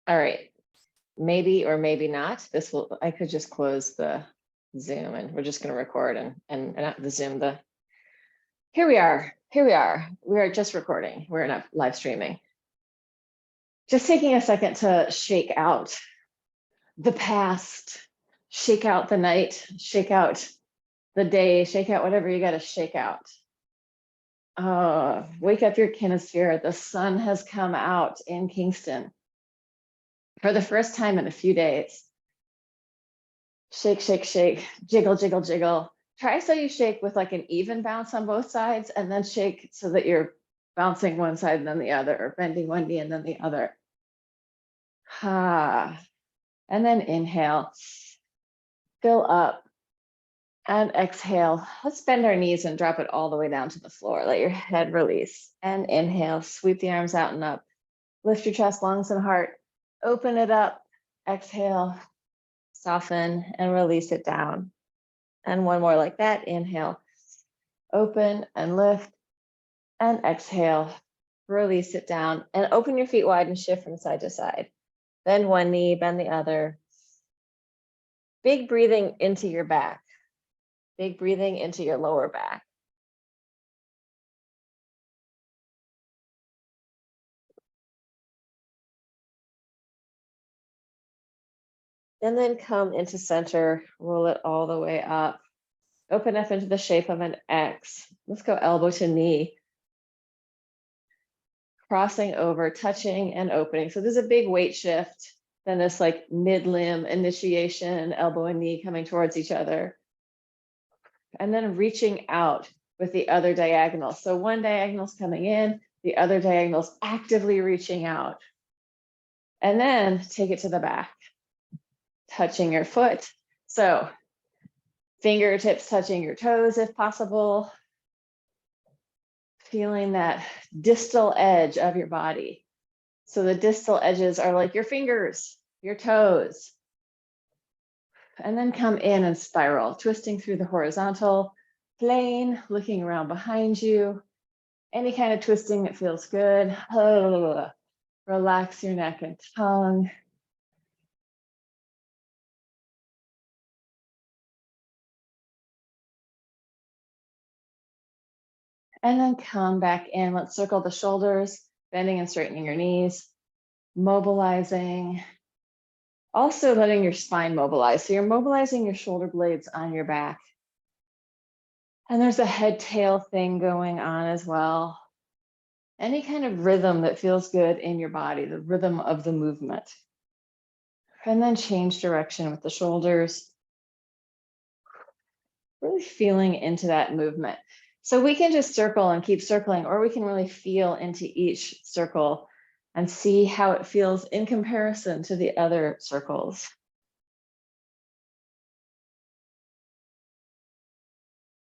All right, maybe or maybe not. This will, I could just close the Zoom and we're just going to record and not the Zoom, here we are. We are just recording. We're not live streaming. Just taking a second to shake out the past, shake out the night, shake out the day, shake out whatever you got to shake out. Wake up your kinesphere. The sun has come out in Kingston for the first time in a few days. Shake, shake, shake, jiggle, jiggle, jiggle. Try so you shake with like an even bounce on both sides, and then shake so that you're bouncing one side and then the other, or bending one knee and then the other. And then inhale, fill up, and exhale. Let's bend our knees and drop it all the way down to the floor. Let your head release. And inhale, sweep the arms out and up. Lift your chest, lungs, and heart. Open it up. Exhale, soften, and release it down. And one more like that. Inhale, open and lift, and exhale, release it down. And open your feet wide and shift from side to side. Bend one knee, bend the other. Big breathing into your back. Big breathing into your lower back. And then come into center, roll it all the way up. Open up into the shape of an X. Let's go elbow to knee. Crossing over, touching and opening. So there's a big weight shift. Then this like mid-limb initiation, elbow and knee coming towards each other. And then reaching out with the other diagonal. So one diagonal's coming in, the other diagonal's actively reaching out. And then take it to the back, touching your foot. So fingertips touching your toes if possible. Feeling that distal edge of your body. So the distal edges are like your fingers, your toes. And then come in and spiral, twisting through the horizontal plane, looking around behind you. Any kind of twisting that feels good. Relax your neck and tongue. And then come back in. Let's circle the shoulders, bending and straightening your knees, mobilizing. Also letting your spine mobilize. So you're mobilizing your shoulder blades on your back. And there's a head tail thing going on as well. Any kind of rhythm that feels good in your body, the rhythm of the movement. And then change direction with the shoulders. Really feeling into that movement. So we can just circle and keep circling, or we can really feel into each circle and see how it feels in comparison to the other circles.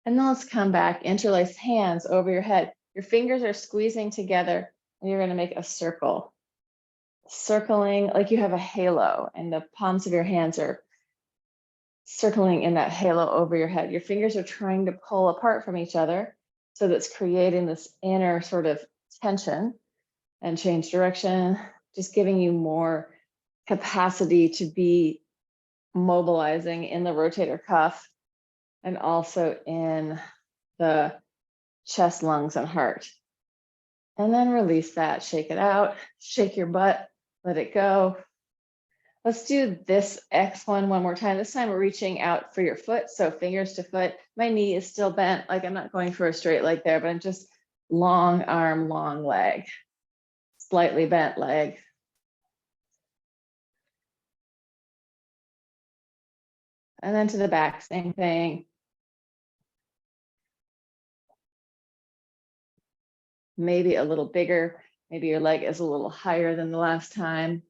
And then let's come back, interlace hands over your head. Your fingers are squeezing together and you're going to make a circle. Circling like you have a halo and the palms of your hands are circling in that halo over your head. Your fingers are trying to pull apart from each other. So that's creating this inner sort of tension. And change direction, just giving you more capacity to be mobilizing in the rotator cuff and also in the chest, lungs, and heart. And then release that, shake it out, shake your butt, let it go. Let's do this X one more time. This time we're reaching out for your foot, so fingers to foot. My knee is still bent, like I'm not going for a straight leg there, but I'm just long arm, long leg. Slightly bent leg. And then to the back, same thing. Maybe a little bigger. Maybe your leg is a little higher than the last time.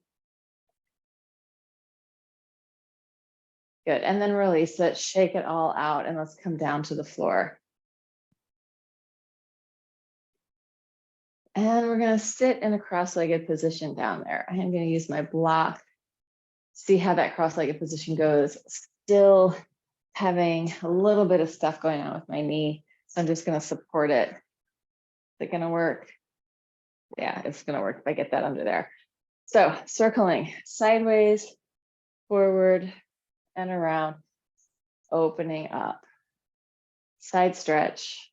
Good, and then release it, shake it all out, and let's come down to the floor. And we're gonna sit in a cross-legged position down there. I'm gonna use my block, see how that cross-legged position goes. Still having a little bit of stuff going on with my knee, so I'm just gonna support it. Is it gonna work? Yeah, it's gonna work if I get that under there. So circling sideways, forward and around, opening up, side stretch,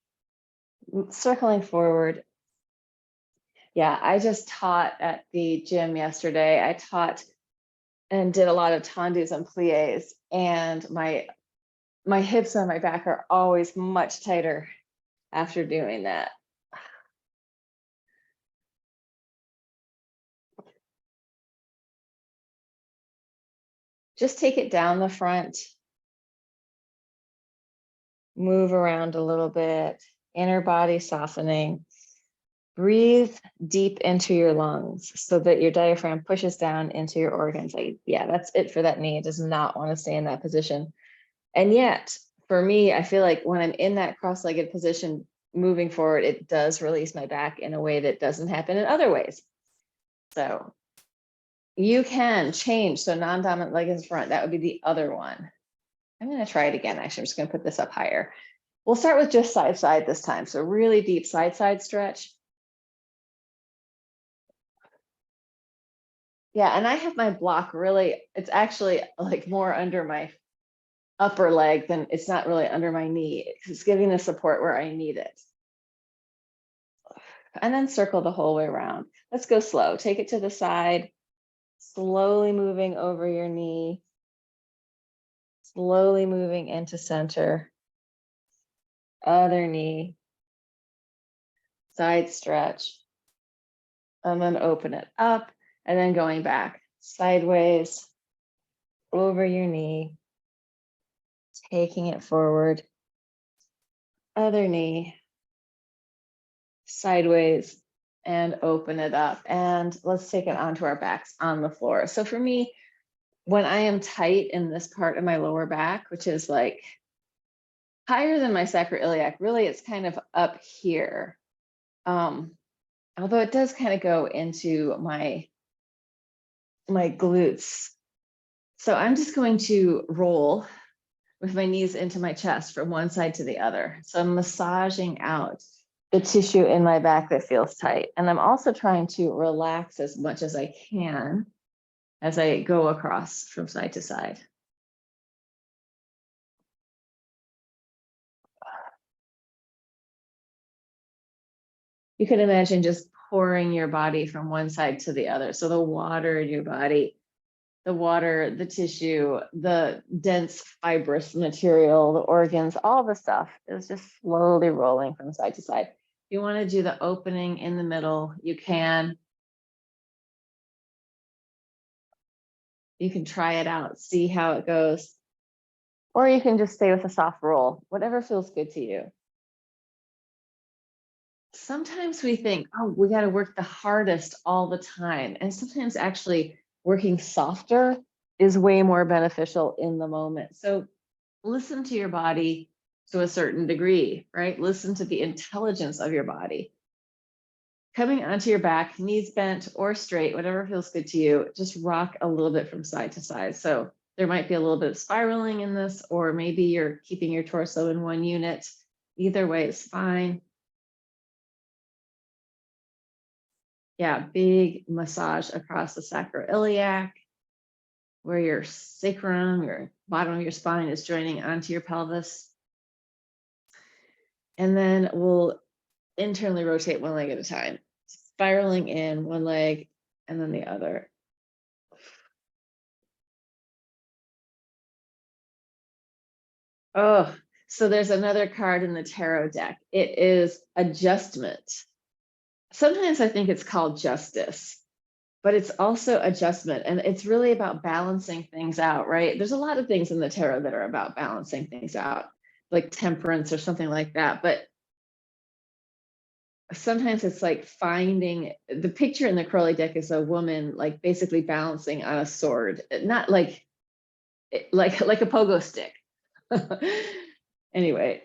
circling forward. Yeah, I just taught at the gym yesterday. I taught and did a lot of tendus and plies, and my hips and my back are always much tighter after doing that. Just take it down the front, move around a little bit, inner body softening. Breathe deep into your lungs so that your diaphragm pushes down into your organs. Like, yeah, that's it for that knee. It does not want to stay in that position. And yet, for me, I feel like when I'm in that cross-legged position, moving forward, it does release my back in a way that doesn't happen in other ways. So you can change. So non-dominant leg is front. That would be the other one. I'm going to try it again. Actually, I'm just going to put this up higher. We'll start with just side this time. So really deep side stretch. Yeah, and I have my block really, it's actually like more under my upper leg than it's not really under my knee. It's giving the support where I need it. And then circle the whole way around. Let's go slow. Take it to the side, slowly moving over your knee, slowly moving into center, other knee, side stretch, and then open it up, and then going back sideways over your knee, taking it forward, other knee, sideways, and open it up. And let's take it onto our backs on the floor. So for me, when I am tight in this part of my lower back, which is like higher than my sacroiliac, really it's kind of up here. Although it does kind of go into my glutes. So I'm just going to roll with my knees into my chest from one side to the other. So I'm massaging out the tissue in my back that feels tight. And I'm also trying to relax as much as I can as I go across from side to side. You can imagine just pouring your body from one side to the other. So the water in your body, the water, the tissue, the dense fibrous material, the organs, all the stuff is just slowly rolling from side to side. If you want to do the opening in the middle, you can. You can try it out, see how it goes. Or you can just stay with a soft roll, whatever feels good to you. Sometimes we think, oh, we got to work the hardest all the time. And sometimes actually working softer is way more beneficial in the moment. So listen to your body to a certain degree, right? Listen to the intelligence of your body. Coming onto your back, knees bent or straight, whatever feels good to you, just rock a little bit from side to side. So there might be a little bit of spiraling in this, or maybe you're keeping your torso in one unit. Either way is fine. Yeah, big massage across the sacroiliac, where your sacrum, your bottom of your spine is joining onto your pelvis. And then we'll internally rotate one leg at a time, spiraling in one leg and then the other. Oh, so there's another card in the tarot deck. It is adjustment. Sometimes I think it's called justice, but it's also adjustment. And it's really about balancing things out, right? There's a lot of things in the tarot that are about balancing things out, like temperance or something like that. But sometimes it's like finding the picture in the Crowley deck is a woman like basically balancing on a sword, not like a pogo stick. Anyway,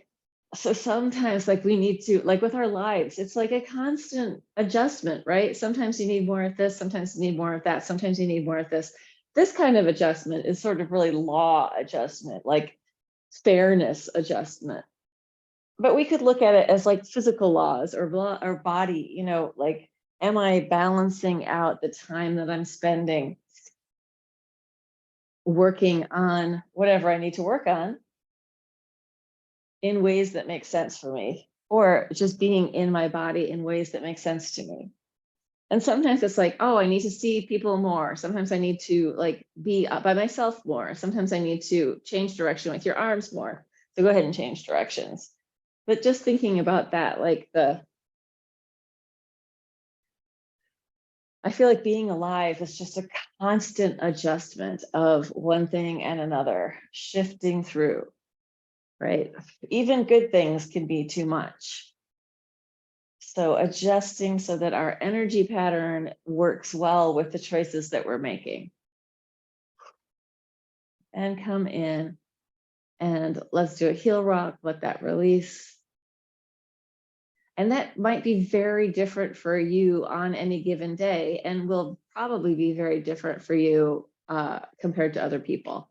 so sometimes like we need to, like with our lives, it's like a constant adjustment, right? Sometimes you need more of this, sometimes you need more of that, sometimes you need more of this. This kind of adjustment is sort of really law adjustment, like fairness adjustment. But we could look at it as like physical laws or body, like Am I balancing out the time that I'm spending working on whatever I need to work on in ways that make sense for me, or just being in my body in ways that make sense to me? And sometimes it's like, oh, I need to see people more. Sometimes I need to like be up by myself more. Sometimes I need to change direction with your arms more. So go ahead and change directions. But just thinking about that, like I feel like being alive is just a constant adjustment of one thing and another, shifting through, right? Even good things can be too much. So adjusting so that our energy pattern works well with the choices that we're making. And come in and let's do a heel rock, let that release. And that might be very different for you on any given day and will probably be very different for you compared to other people.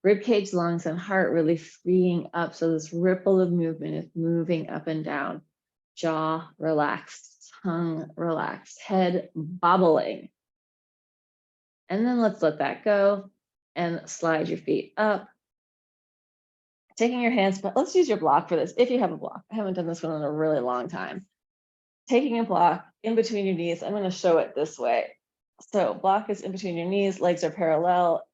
Rib cage, lungs, and heart really freeing up. So this ripple of movement is moving up and down. Jaw relaxed, tongue relaxed, head bobbling. And then let's let that go and slide your feet up. Taking your hands, but let's use your block for this. If you have a block, I haven't done this one in a really long time. Taking a block in between your knees, I'm going to show it this way. So block is in between your knees, legs are parallel.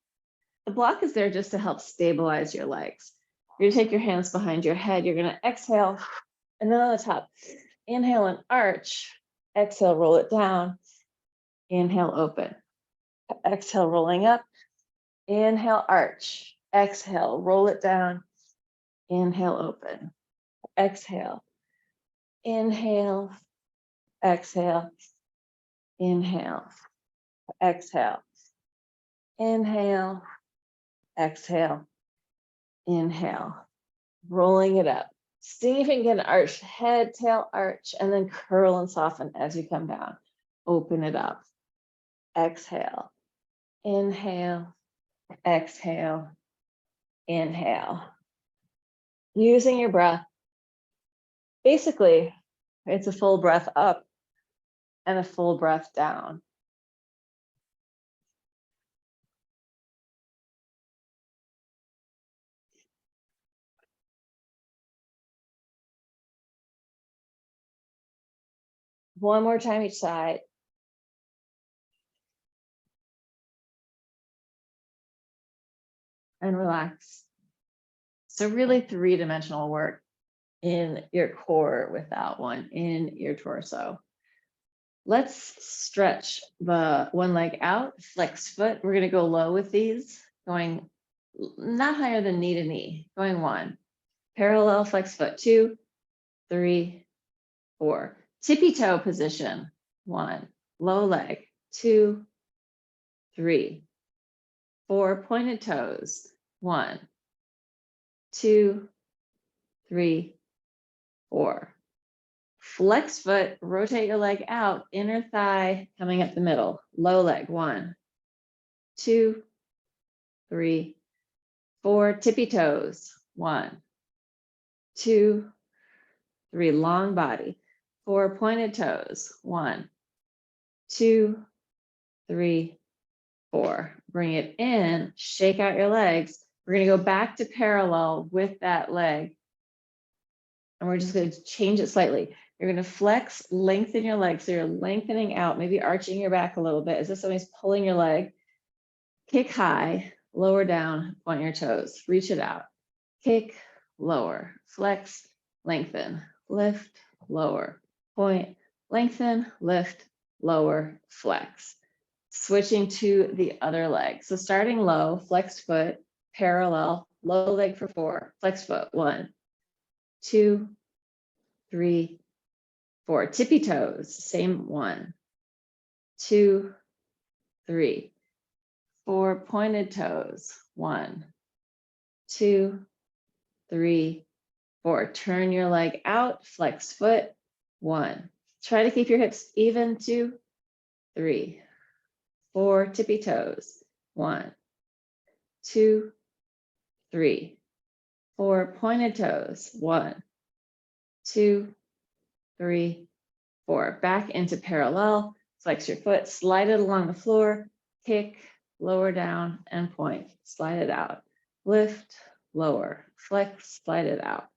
The block is there just to help stabilize your legs. You're going to take your hands behind your head. You're going to exhale. And then on the top, inhale and arch. Exhale, roll it down. Inhale, open. Exhale, rolling up. Inhale, arch. Exhale, roll it down. Inhale, open. Exhale. Inhale. Exhale. Inhale. Exhale. Inhale. Exhale. Inhale. Rolling it up. See if you can get an arch, head, tail, arch, and then curl and soften as you come down. Open it up. Exhale. Inhale. Exhale. Inhale. Using your breath. Basically, it's a full breath up and a full breath down. One more time each side. And relax. So really three-dimensional work in your core with that one, in your torso. Let's stretch the one leg out, flex foot. We're going to go low with these, going not higher than knee to knee, going 1. Parallel flex foot, 2, 3, 4. Tippy toe position, 1. Low leg, 2, 3, 4. Pointed toes, 1, 2, 3, 4. Flex foot, rotate your leg out, inner thigh coming up the middle. Low leg, 1, 2, 3, 4. Tippy toes, 1, 2, 3. Long body, 4. Pointed toes, 1, 2, 3, 4. Bring it in, shake out your legs. We're going to go back to parallel with that leg. And we're just going to change it slightly. You're going to flex, lengthen your leg. So you're lengthening out, maybe arching your back a little bit as if somebody's pulling your leg. Kick high, lower down, point your toes, reach it out. Kick, lower, flex, lengthen, lift, lower, point, lengthen, lift, lower, flex. Switching to the other leg. So starting low, flex foot, parallel, low leg for 4, flex foot, 1, 2, 3, 4. Tippy toes, same 1, 2, 3, 4. Pointed toes, 1, 2, 3, 4. Turn your leg out, flex foot, 1. Try to keep your hips even, 2, 3, 4. Tippy toes, 1, 2, 3, 4. Pointed toes, 1, 2, 3, 4. Back into parallel, flex your foot, slide it along the floor, kick, lower down, and point. Slide it out. Lift, lower, flex, slide it out.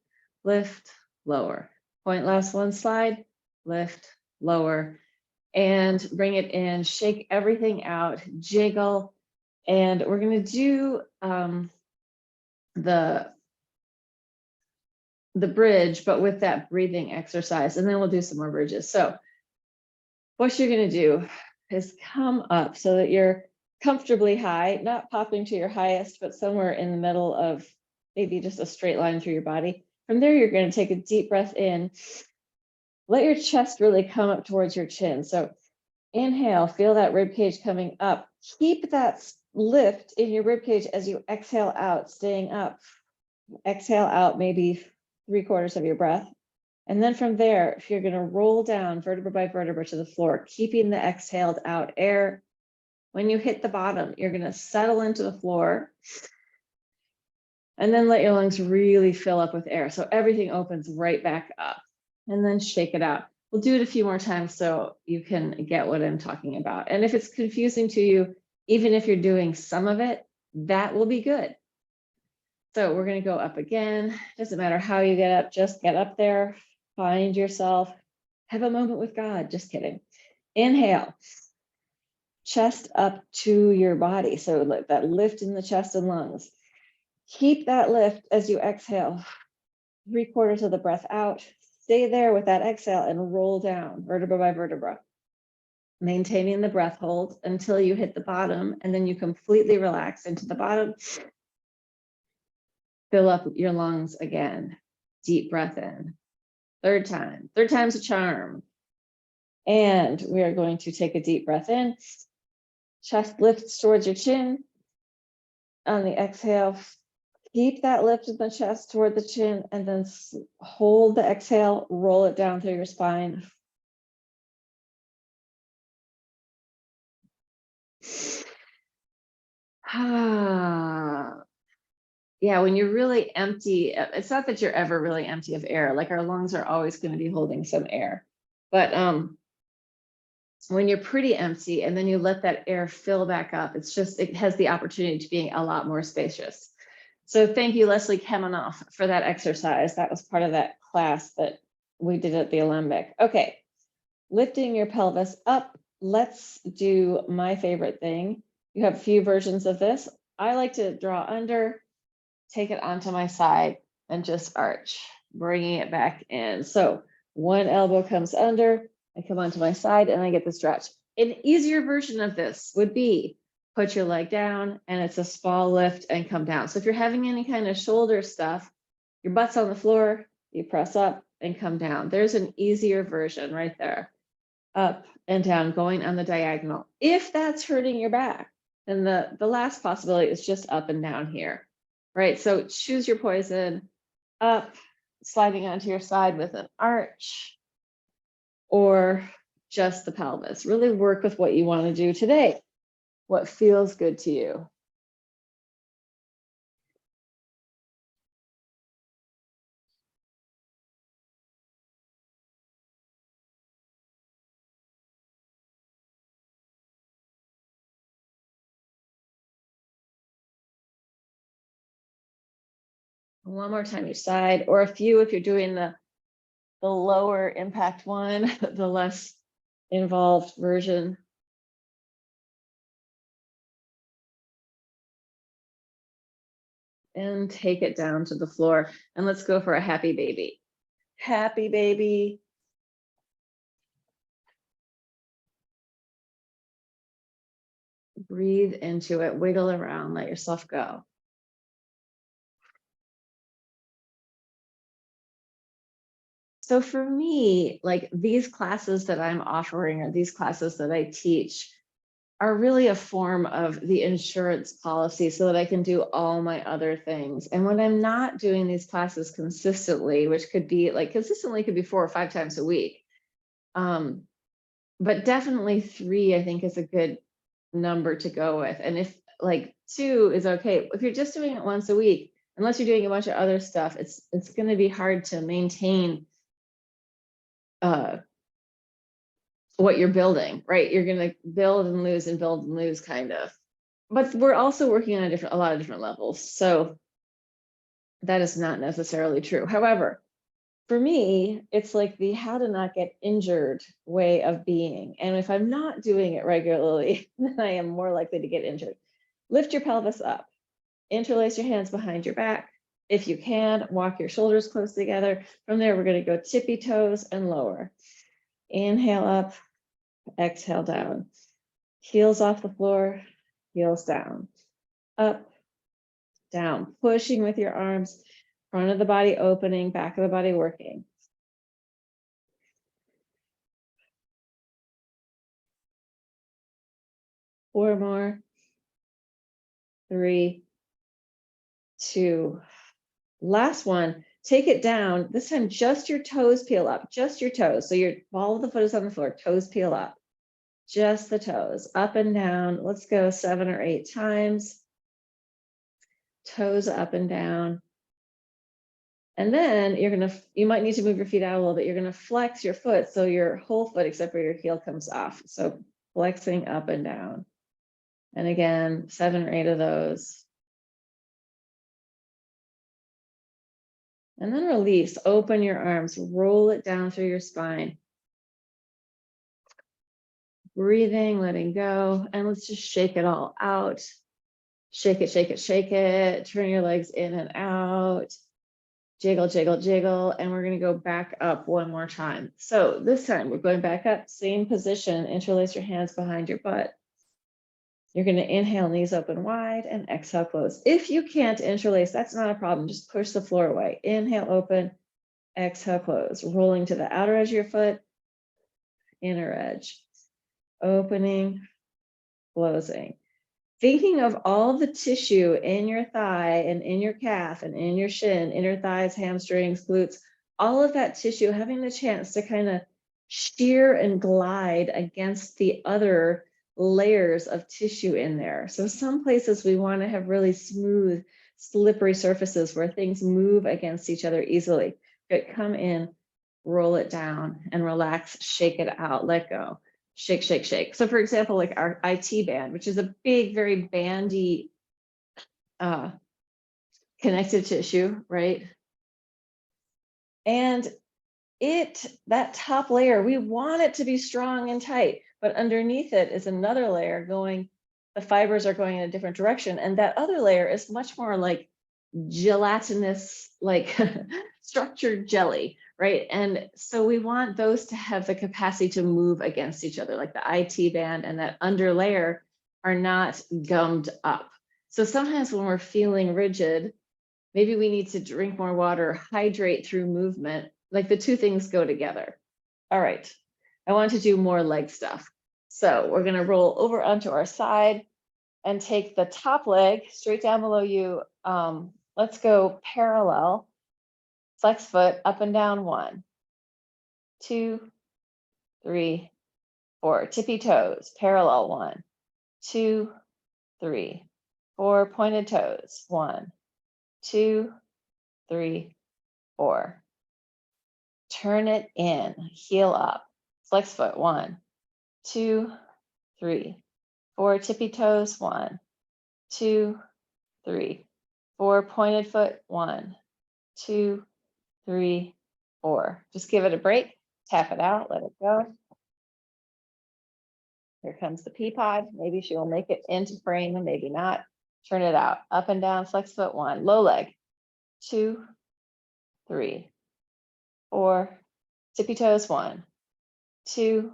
Lift, lower. Point last one slide, lift, lower, and bring it in, shake everything out, jiggle. And we're going to do the bridge, but with that breathing exercise, and then we'll do some more bridges. So what you're going to do is come up so that you're comfortably high, not popping to your highest, but somewhere in the middle of maybe just a straight line through your body. From there, you're going to take a deep breath in. Let your chest really come up towards your chin. So inhale, feel that rib cage coming up. Keep that lift in your rib cage as you exhale out, staying up. Exhale out maybe 3/4 of your breath. And then from there, if you're going to roll down vertebra by vertebra to the floor, keeping the exhaled out air. When you hit the bottom, you're going to settle into the floor and then let your lungs really fill up with air. So everything opens right back up and then shake it out. We'll do it a few more times so you can get what I'm talking about. And if it's confusing to you, even if you're doing some of it, that will be good. So we're going to go up again. Doesn't matter how you get up, just get up there, find yourself, have a moment with God. Just kidding. Inhale, chest up to your body. So let that lift in the chest and lungs. Keep that lift as you exhale, 3/4 of the breath out. Stay there with that exhale and roll down vertebra by vertebra, maintaining the breath hold until you hit the bottom, and then you completely relax into the bottom. Fill up your lungs again. Deep breath in. Third time. Third time's a charm. And we are going to take a deep breath in. Chest lifts towards your chin. On the exhale, keep that lift in the chest toward the chin, and then hold the exhale, roll it down through your spine. Yeah, when you're really empty, it's not that you're ever really empty of air. Like our lungs are always going to be holding some air. But when you're pretty empty and then you let that air fill back up, it has the opportunity to be a lot more spacious. So thank you, Leslie Kemenoff, for that exercise. That was part of that class that we did at the Alembic. Okay, lifting your pelvis up. Let's do my favorite thing. You have a few versions of this. I like to draw under, take it onto my side, and just arch, bringing it back in. So one elbow comes under, I come onto my side, and I get the stretch. An easier version of this would be put your leg down, and it's a small lift and come down. So if you're having any kind of shoulder stuff, your butt's on the floor, you press up and come down. There's an easier version right there. Up and down, going on the diagonal. If that's hurting your back, then the last possibility is just up and down here, right? So choose your poison. Up, sliding onto your side with an arch, or just the pelvis. Really work with what you want to do today. What feels good to you. One more time each side, or a few if you're doing the lower impact one, the less involved version. And take it down to the floor. And let's go for a happy baby. Happy baby. Breathe into it, wiggle around, let yourself go. So for me, like these classes that I'm offering, or these classes that I teach, are really a form of the insurance policy so that I can do all my other things. And when I'm not doing these classes consistently, which could be like consistently could be 4 or 5 times a week, but definitely 3, I think, is a good number to go with. And if like 2 is okay, if you're just doing it once a week, unless you're doing a bunch of other stuff, it's going to be hard to maintain what you're building, right? You're going to build and lose and build and lose kind of. But we're also working on a lot of different levels. So that is not necessarily true. However, for me, it's like the how to not get injured way of being. And if I'm not doing it regularly, then I am more likely to get injured. Lift your pelvis up, interlace your hands behind your back. If you can, walk your shoulders close together. From there, we're going to go tippy toes and lower. Inhale up, exhale down. Heels off the floor, heels down. Up, down, pushing with your arms, front of the body opening, back of the body working. Four more. 3, 2. Last one. Take it down. This time, just your toes peel up, just your toes. So your ball of the foot is on the floor, toes peel up. Just the toes, up and down. Let's go 7 or 8 times. Toes up and down. And then you might need to move your feet out a little bit. You're gonna flex your foot so your whole foot except for your heel comes off. So flexing up and down. And again, 7 or 8 of those. And then release, open your arms, roll it down through your spine. Breathing, letting go, and let's just shake it all out. Shake it, shake it, shake it. Turn your legs in and out. Jiggle, jiggle, jiggle. And we're gonna go back up one more time. So this time we're going back up, same position, interlace your hands behind your butt. You're gonna inhale, knees open wide, and exhale, close. If you can't interlace, that's not a problem. Just push the floor away. Inhale, open, exhale, close. Rolling to the outer edge of your foot, inner edge. Opening, closing. Thinking of all the tissue in your thigh and in your calf and in your shin, inner thighs, hamstrings, glutes, all of that tissue having the chance to kind of shear and glide against the other layers of tissue in there. So some places we want to have really smooth, slippery surfaces where things move against each other easily. Good, come in, roll it down and relax, shake it out, let go. Shake, shake, shake. So for example, like our IT band, which is a big, very bandy connective tissue, right? And that top layer, we want it to be strong and tight, but underneath it is another layer going, the fibers are going in a different direction. And that other layer is much more like gelatinous, like structured jelly, right? And so we want those to have the capacity to move against each other, like the IT band and that under layer are not gummed up. So sometimes when we're feeling rigid, maybe we need to drink more water, hydrate through movement. Like the two things go together. All right, I want to do more leg stuff. So we're gonna roll over onto our side and take the top leg straight down below you. Let's go parallel, flex foot up and down. 1, 2, 3, 4. Tippy toes, parallel. 1, 2, 3, 4. Pointed toes. 1, 2, 3, 4. Turn it in, heel up, flex foot. 1, 2, 3, 4. Tippy toes. 1, 2, 3, 4. Pointed foot. 1, 2, 3, 4. Just give it a break, tap it out, let it go. Here comes the pea pod. Maybe she will make it into frame and maybe not. Turn it out, up and down, flex foot. 1, low leg. 2, 3, 4. Tippy toes. 1, 2,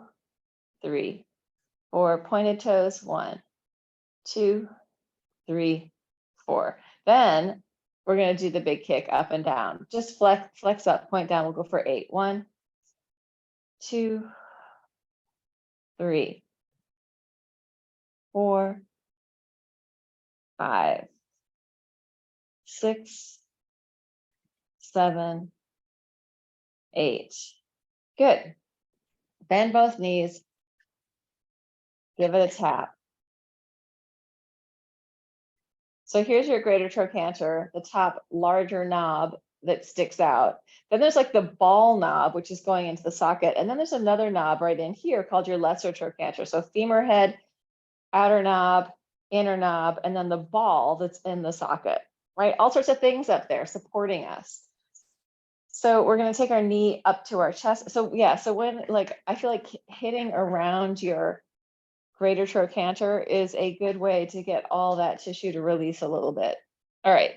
3, 4. Pointed toes. 1, 2, 3, 4. Then we're going to do the big kick up and down. Just flex up, point down. We'll go for 8. 1, 2, 3, 4, 5, 6, 7, 8. Good. Bend both knees. Give it a tap. So here's your greater trochanter, the top larger knob that sticks out. Then there's like the ball knob, which is going into the socket. And then there's another knob right in here called your lesser trochanter. So femur head, outer knob, inner knob, and then the ball that's in the socket, right? All sorts of things up there supporting us. So we're going to take our knee up to our chest. So yeah, so when like, I feel like hitting around your greater trochanter is a good way to get all that tissue to release a little bit. All right,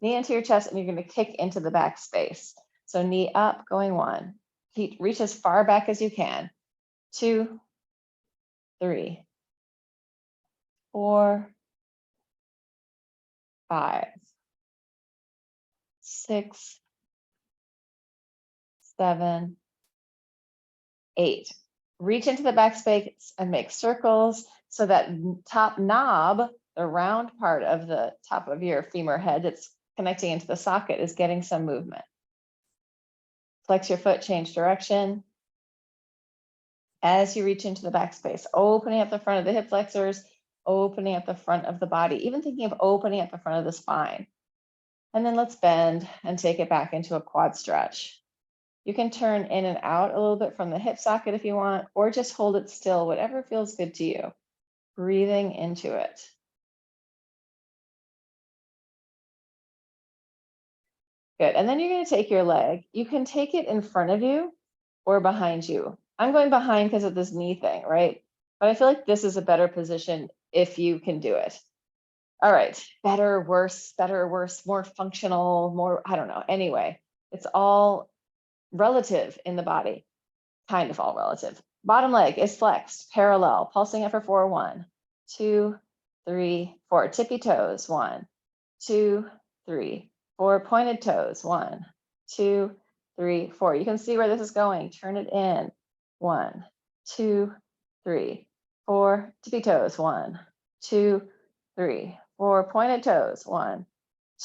knee into your chest, and you're going to kick into the back space. So knee up, going 1. Reach as far back as you can. 2, 3, 4, 5, 6, 7, 8. Reach into the back space and make circles so that top knob, the round part of the top of your femur head that's connecting into the socket, is getting some movement. Flex your foot, change direction. As you reach into the back space, opening up the front of the hip flexors, opening up the front of the body, even thinking of opening up the front of the spine. And then let's bend and take it back into a quad stretch. You can turn in and out a little bit from the hip socket if you want, or just hold it still, whatever feels good to you. Breathing into it. Good, and then you're gonna take your leg. You can take it in front of you or behind you. I'm going behind because of this knee thing, right? But I feel like this is a better position if you can do it. All right, better, worse, more functional, more, I don't know. Anyway, it's all relative in the body, kind of all relative. Bottom leg is flexed, parallel, pulsing it for 4, 1, 2, 3, 4. Tippy toes, 1, 2, 3, 4. Pointed toes, 1, 2, 3, 4. You can see where this is going. Turn it in. 1, 2, 3, 4. Tippy toes, 1, 2, 3, 4. Pointed toes, 1,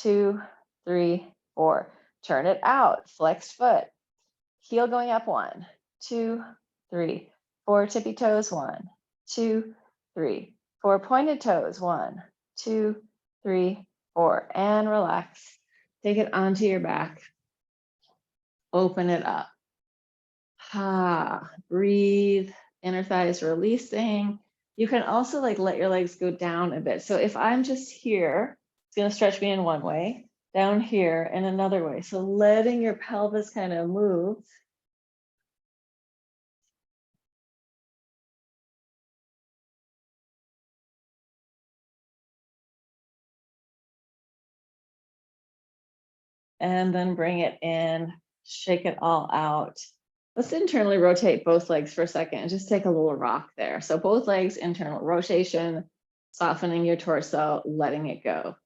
2, 3, 4. Turn it out. Flexed foot. Heel going up. 1, 2, 3, 4. Tippy toes. 1, 2, 3, 4. Pointed toes. 1, 2, 3, 4. And relax. Take it onto your back. Open it up. Breathe. Inner thighs releasing. You can also like let your legs go down a bit. So if I'm just here, it's going to stretch me in one way, down here in another way. So letting your pelvis kind of move. And then bring it in, shake it all out. Let's internally rotate both legs for a second and just take a little rock there. So both legs, internal rotation, softening your torso, letting it go.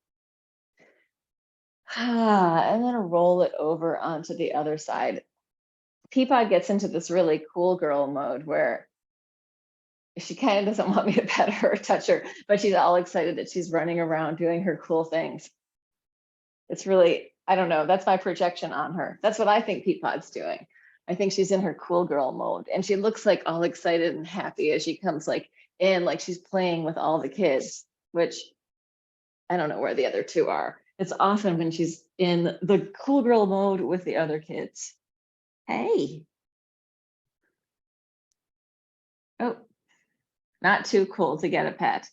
And then roll it over onto the other side. Peapod gets into this really cool girl mode where she kind of doesn't want me to pet her or touch her, but she's all excited that she's running around doing her cool things. It's really, I don't know, that's my projection on her. That's what I think Peapod's doing. I think she's in her cool girl mode, and she looks like all excited and happy as she comes like in, like she's playing with all the kids, which I don't know where the other two are. It's often when she's in the cool girl mode with the other kids. Hey. Oh, not too cool to get a pet.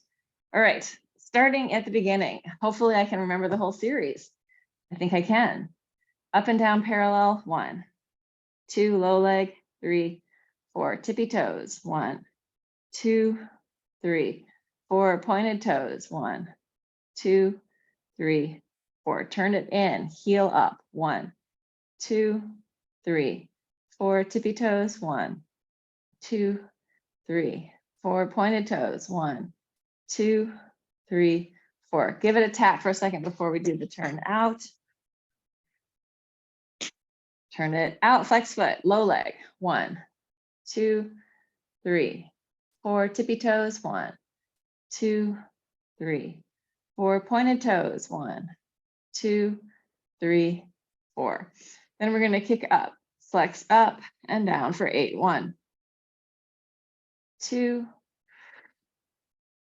All right, starting at the beginning. Hopefully I can remember the whole series. I think I can. Up and down parallel, 1, 2, low leg, 3, 4, tippy toes, 1, 2, 3, 4, pointed toes, 1, 2, 3, 4. Turn it in, heel up, 1, 2, 3, 4, tippy toes, 1, 2, 3, 4, pointed toes, 1, 2, 3, 4. Give it a tap for a second before we do the turn out. Turn it out, flex foot, low leg, 1, 2, 3, 4, tippy toes, 1, 2, 3, 4, pointed toes, 1, 2, 3, 4. Then we're going to kick up, flex up and down for 8, 1, 2,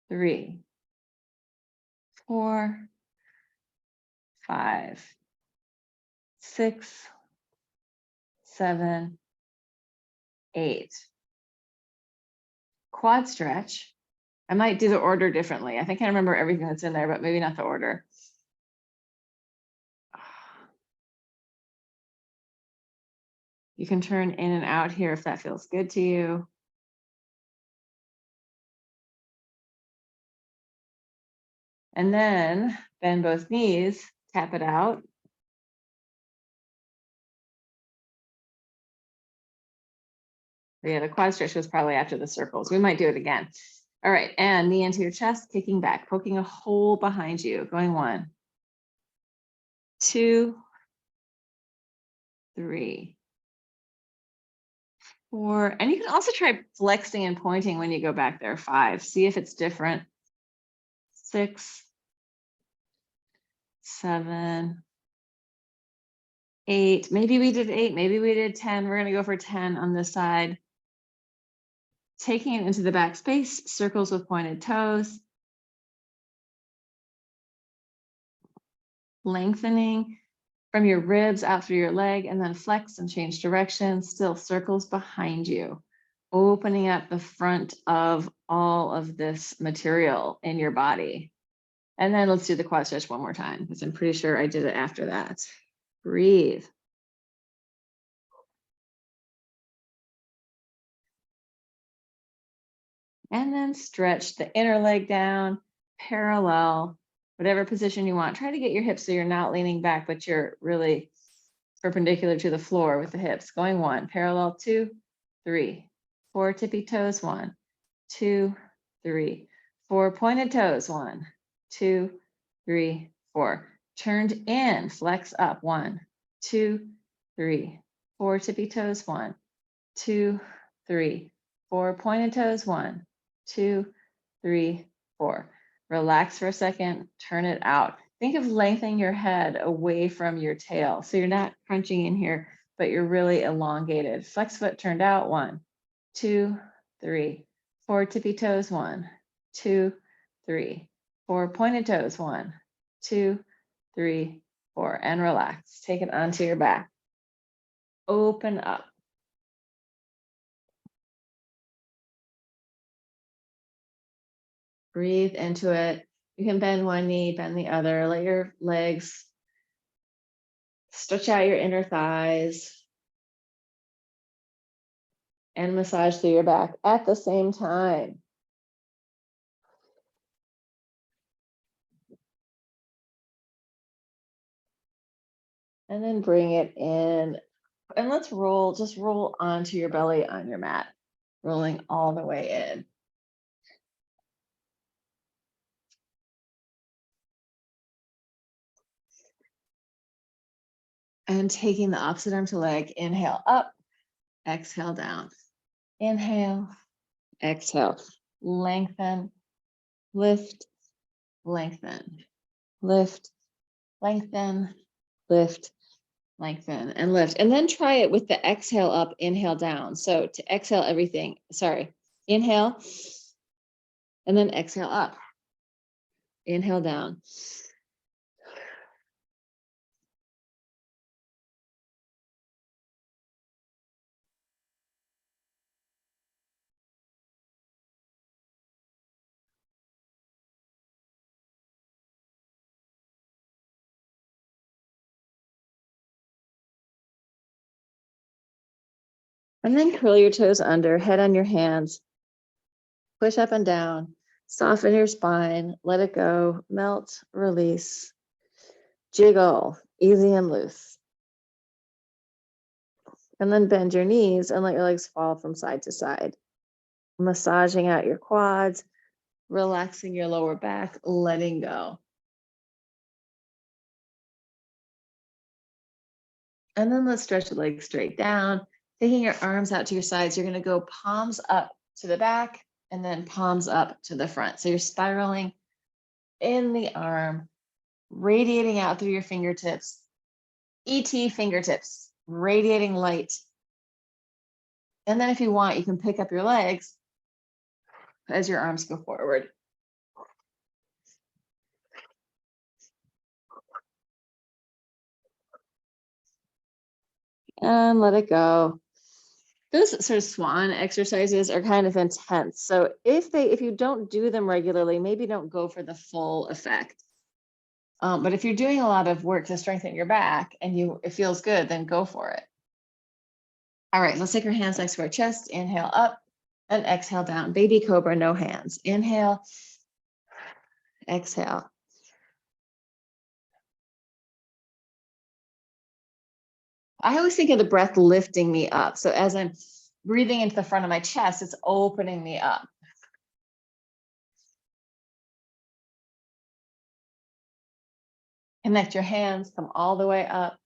3, 4, 5, 6, 7, 8. Quad stretch. I might do the order differently. I think I remember everything that's in there, but maybe not the order. You can turn in and out here if that feels good to you. And then bend both knees, tap it out. Yeah, the quad stretch was probably after the circles. We might do it again. All right, and knee into your chest, kicking back, poking a hole behind you, going 1, 2, 3, 4. And you can also try flexing and pointing when you go back there. 5, see if it's different. 6, 7, 8. Maybe we did 8, maybe we did 10. We're gonna go for 10 on this side. Taking it into the back space, circles with pointed toes. Lengthening from your ribs out through your leg, and then flex and change direction, still circles behind you, opening up the front of all of this material in your body. And then let's do the quad stretch one more time, because I'm pretty sure I did it after that. Breathe. And then stretch the inner leg down, parallel, whatever position you want. Try to get your hips so you're not leaning back, but you're really perpendicular to the floor with the hips. Going 1, parallel, 2, 3, 4 tippy toes, 1, 2, 3, 4 pointed toes, 1, 2, 3, 4. Turned in, flex up, 1, 2, 3, 4 tippy toes, 1, 2, 3, 4 pointed toes, 1, 2, 3, 4. Relax for a second, turn it out. Think of lengthening your head away from your tail. So you're not crunching in here, but you're really elongated. Flex foot turned out, 1, 2, 3, 4 tippy toes, 1, 2, 3, 4 pointed toes, 1, 2, 3, 4, and relax. Take it onto your back. Open up. Breathe into it. You can bend one knee, bend the other. Let your legs stretch out your inner thighs and massage through your back at the same time. And then bring it in. And let's roll, just roll onto your belly on your mat, rolling all the way in. And taking the opposite arm to leg, inhale up, exhale down. Inhale, exhale, lengthen, lift, lengthen, lift, lengthen, lift, lengthen, and lift. And then try it with the exhale up, inhale down. So to exhale everything, sorry, inhale, and then exhale up, inhale down. And then curl your toes under, head on your hands, push up and down, soften your spine, let it go, melt, release, jiggle, easy and loose. And then bend your knees and let your legs fall from side to side, massaging out your quads, relaxing your lower back, letting go. And then let's stretch the legs straight down, taking your arms out to your sides. You're going to go palms up to the back and then palms up to the front. So you're spiraling in the arm, radiating out through your fingertips, ET fingertips, radiating light. And then if you want, you can pick up your legs as your arms go forward. And let it go. Those sort of swan exercises are kind of intense. So if you don't do them regularly, maybe don't go for the full effect. But if you're doing a lot of work to strengthen your back and it feels good, then go for it. All right, let's take our hands next to our chest. Inhale up and exhale down. Baby cobra, no hands. Inhale, exhale. I always think of the breath lifting me up. So as I'm breathing into the front of my chest, it's opening me up. Connect your hands, come all the way up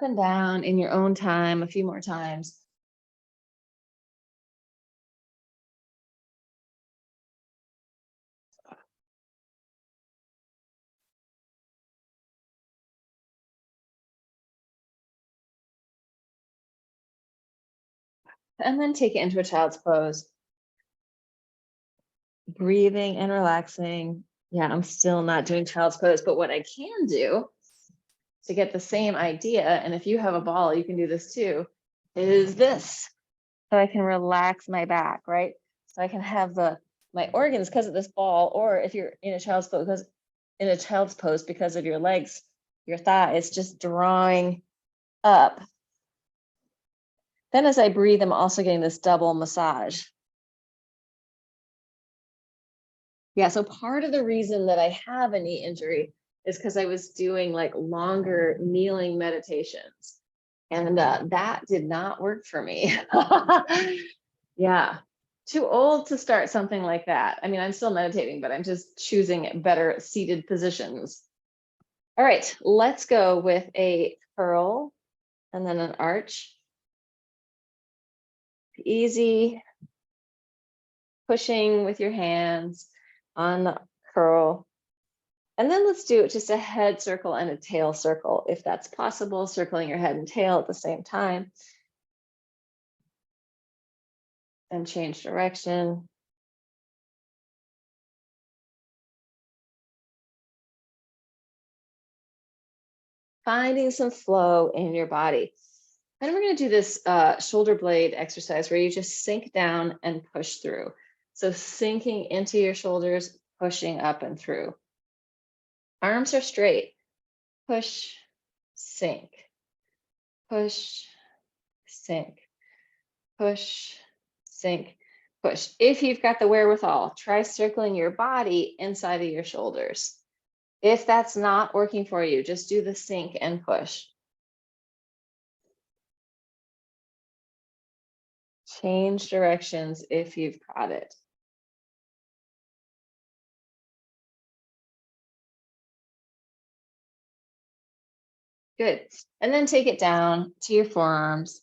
and down in your own time, a few more times. And then take it into a child's pose. Breathing and relaxing. Yeah, I'm still not doing child's pose, but what I can do to get the same idea, and if you have a ball, you can do this too, is this. So I can relax my back, right? So I can have my organs because of this ball, or if you're in a child's pose because of your legs, your thigh is just drawing up. Then as I breathe, I'm also getting this double massage. Yeah, so part of the reason that I have a knee injury is because I was doing like longer kneeling meditations, and that did not work for me. Yeah, too old to start something like that. I mean, I'm still meditating, but I'm just choosing better seated positions. All right, let's go with a curl and then an arch. Easy, pushing with your hands on the curl. And then let's do just a head circle and a tail circle, if that's possible, circling your head and tail at the same time. And change direction. Finding some flow in your body. And we're going to do this shoulder blade exercise where you just sink down and push through. So sinking into your shoulders, pushing up and through. Arms are straight. Push, sink. Push, sink. Push, sink, push. If you've got the wherewithal, try circling your body inside of your shoulders. If that's not working for you, just do the sink and push. Change directions if you've got it. Good. And then take it down to your forearms.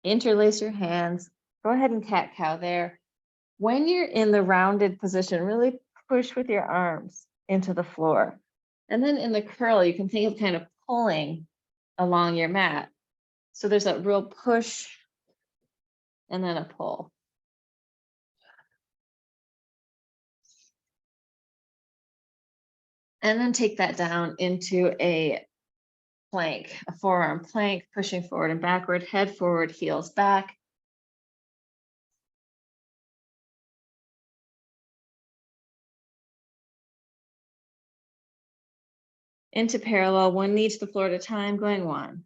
Interlace your hands. Go ahead and cat-cow there. When you're in the rounded position, really push with your arms into the floor. And then in the curl, you can think of kind of pulling along your mat. So there's a real push and then a pull. And then take that down into a plank, a forearm plank, pushing forward and backward, head forward, heels back. Into parallel, one knee to the floor at a time, going 1,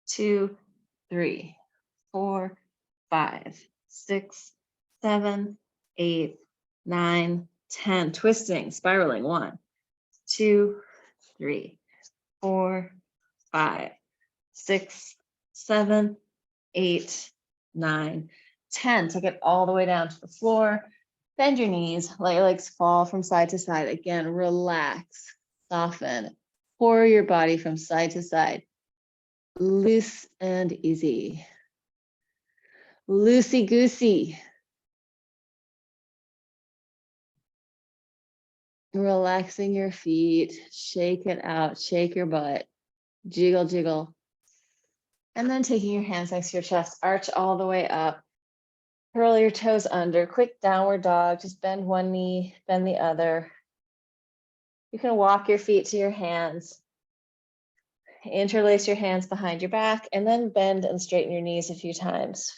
2, 3, 4, 5, 6, 7, 8, 9, 10. Twisting, spiraling. 1, 2, 3, 4, 5, 6, 7, 8, 9, 10. Take it all the way down to the floor. Bend your knees, let your legs fall from side to side. Again, relax, soften, pour your body from side to side. Loose and easy. Loosey-goosey. Relaxing your feet, shake it out, shake your butt, jiggle, jiggle. And then taking your hands next to your chest, arch all the way up. Curl your toes under, quick downward dog, just bend one knee, bend the other. You can walk your feet to your hands. Interlace your hands behind your back and then bend and straighten your knees a few times.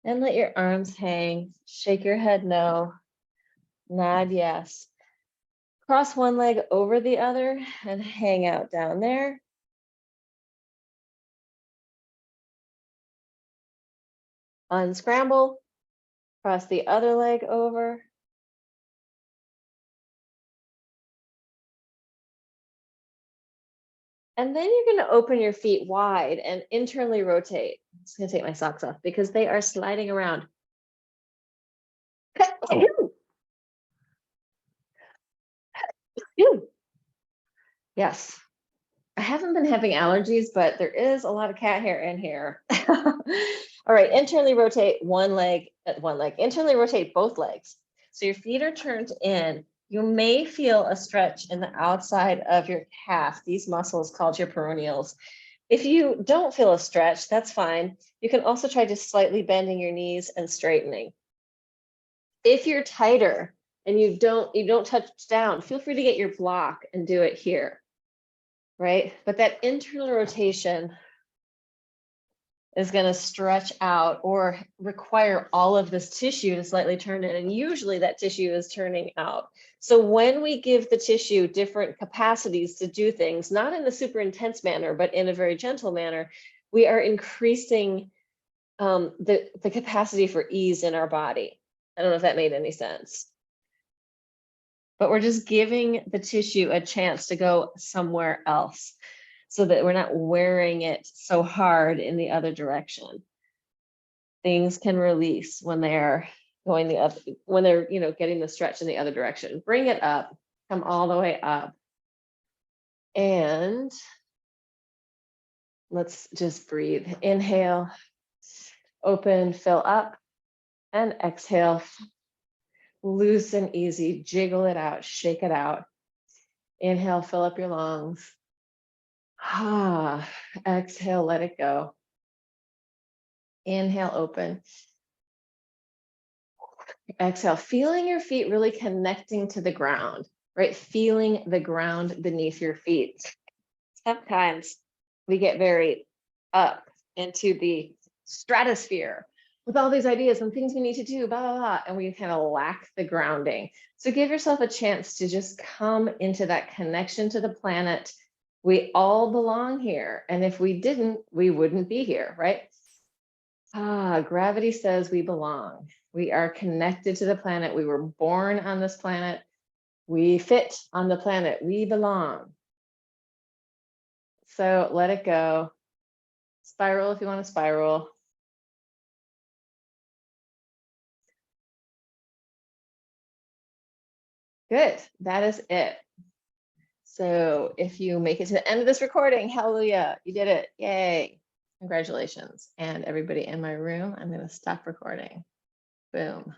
And let your arms hang. Shake your head no. Nod yes. Cross one leg over the other and hang out down there. Unscramble. Cross the other leg over. And then you're going to open your feet wide and internally rotate. I'm just going to take my socks off because they are sliding around. Yes. I haven't been having allergies, but there is a lot of cat hair in here. All right, internally rotate one leg, internally rotate both legs. So your feet are turned in. You may feel a stretch in the outside of your calf, these muscles called your peroneals. If you don't feel a stretch, that's fine. You can also try just slightly bending your knees and straightening. If you're tighter and you don't touch down, feel free to get your block and do it here, right? But that internal rotation is going to stretch out or require all of this tissue to slightly turn in. And usually that tissue is turning out. So when we give the tissue different capacities to do things, not in a super intense manner, but in a very gentle manner, we are increasing the capacity for ease in our body. I don't know if that made any sense. But we're just giving the tissue a chance to go somewhere else so that we're not wearing it so hard in the other direction. Things can release when they're going the other, when they're, getting the stretch in the other direction. Bring it up, come all the way up. And let's just breathe. Inhale, open, fill up, and exhale. Loose and easy, jiggle it out, shake it out. Inhale, fill up your lungs. Exhale, let it go. Inhale, open. Exhale, feeling your feet really connecting to the ground, right? Feeling the ground beneath your feet. Sometimes we get very up into the stratosphere with all these ideas and things we need to do, blah, blah, blah, and we kind of lack the grounding. So give yourself a chance to just come into that connection to the planet. We all belong here. And if we didn't, we wouldn't be here, right? Gravity says we belong. We are connected to the planet. We were born on this planet. We fit on the planet. We belong. So let it go. Spiral if you want to spiral. Good, that is it. So if you make it to the end of this recording, hallelujah, you did it, yay. Congratulations. And everybody in my room, I'm gonna stop recording. Boom.